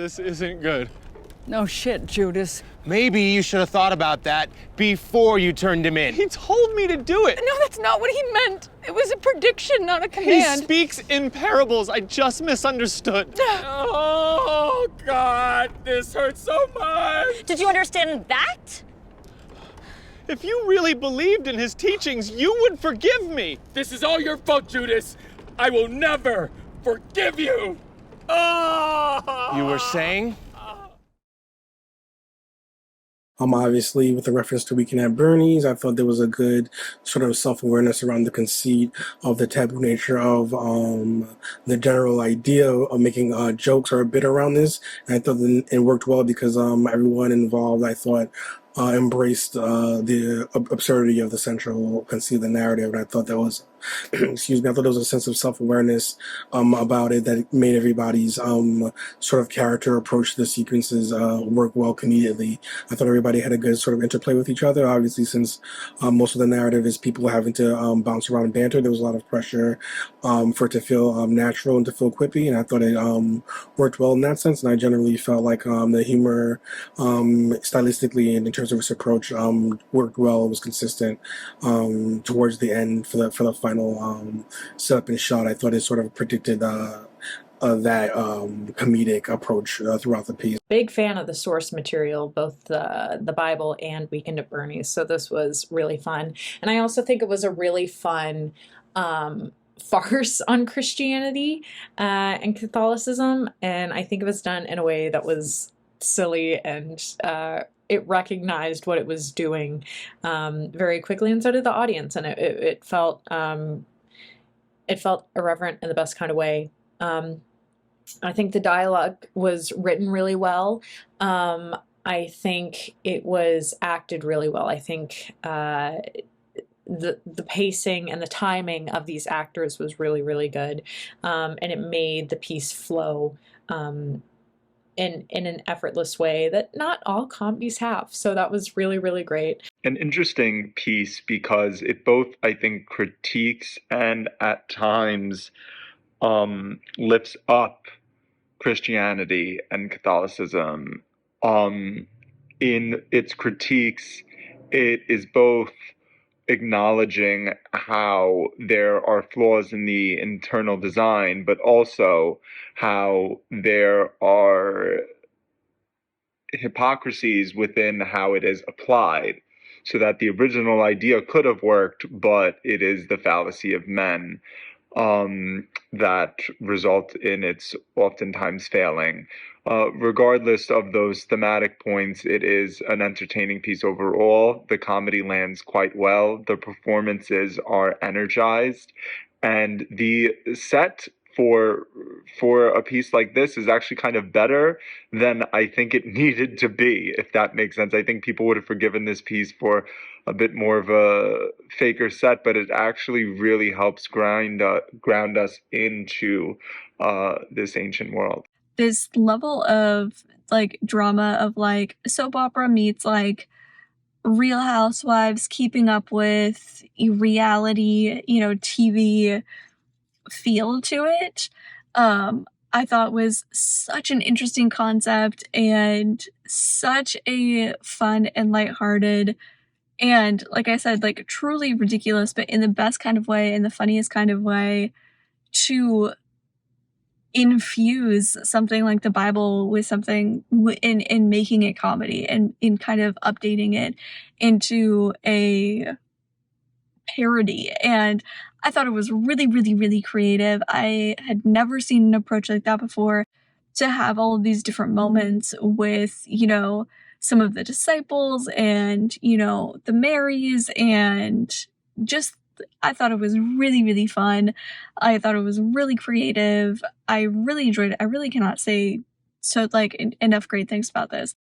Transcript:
This isn't good. No shit, Judas. Maybe you should have thought about that before you turned him in. He told me to do it. No, that's not what he meant. It was a prediction, not a He command. speaks in parables. I just misunderstood. Oh, God, this hurts so much. Did you understand that? If you really believed in his teachings, you would forgive me. This is all your fault, Judas. I will never forgive you. Oh! You were saying? Obviously, with the reference to Weekend at Bernie's, I thought there was a good sort of self-awareness around the conceit of the taboo nature of the general idea of making jokes or a bit around this. And I thought that it worked well because everyone involved, I thought, embraced the absurdity of the central conceit of the narrative. And I thought that was, excuse me, I thought there was a sense of self-awareness about it that made everybody's sort of character approach to the sequences work well comedically. I thought everybody had a good sort of interplay with each other. Obviously, since most of the narrative is people having to bounce around and banter, there was a lot of pressure for it to feel natural and to feel quippy. And I thought it worked well in that sense. And I generally felt like the humor stylistically and in terms of its approach worked well. It was consistent towards the end for the final setup and shot. I thought it sort of predicted that comedic approach throughout the piece. Big fan of the source material, both the Bible and Weekend at Bernie's, so this was really fun. And I also think it was a really fun farce on Christianity and Catholicism, and I think it was done in a way that was silly and it recognized what it was doing very quickly, and so did the audience, and it felt irreverent in the best kind of way. I think the dialogue was written really well. I think it was acted really well. I think the pacing and the timing of these actors was really, really good, and it made the piece flow in an effortless way that not all comedies have. So that was really, really great. An interesting piece because it both, I think, critiques and at times lifts up Christianity and Catholicism. In its critiques, it is both acknowledging how there are flaws in the internal design, but also how there are hypocrisies within how it is applied, so that the original idea could have worked, but it is the fallacy of men that result in its oftentimes failing. Regardless of those thematic points, it is an entertaining piece overall. The comedy lands quite well. The performances are energized, and the set for a piece like this is actually kind of better than I think it needed to be, if that makes sense. I think people would have forgiven this piece for a bit more of a faker set, but it actually really helps ground us into this ancient world. This level of like drama of like soap opera meets like Real Housewives, keeping up with reality, TV feel to it. I thought was such an interesting concept and such a fun and lighthearted and, like I said, like truly ridiculous, but in the best kind of way, in the funniest kind of way, to infuse something like the Bible with something in making it comedy and in kind of updating it into a parody. And I thought it was really, really, really creative. I had never seen an approach like that before, to have all of these different moments with, some of the disciples and, the Marys, and just, I thought it was really, really fun. I thought it was really creative. I really enjoyed it. I really cannot say enough great things about this.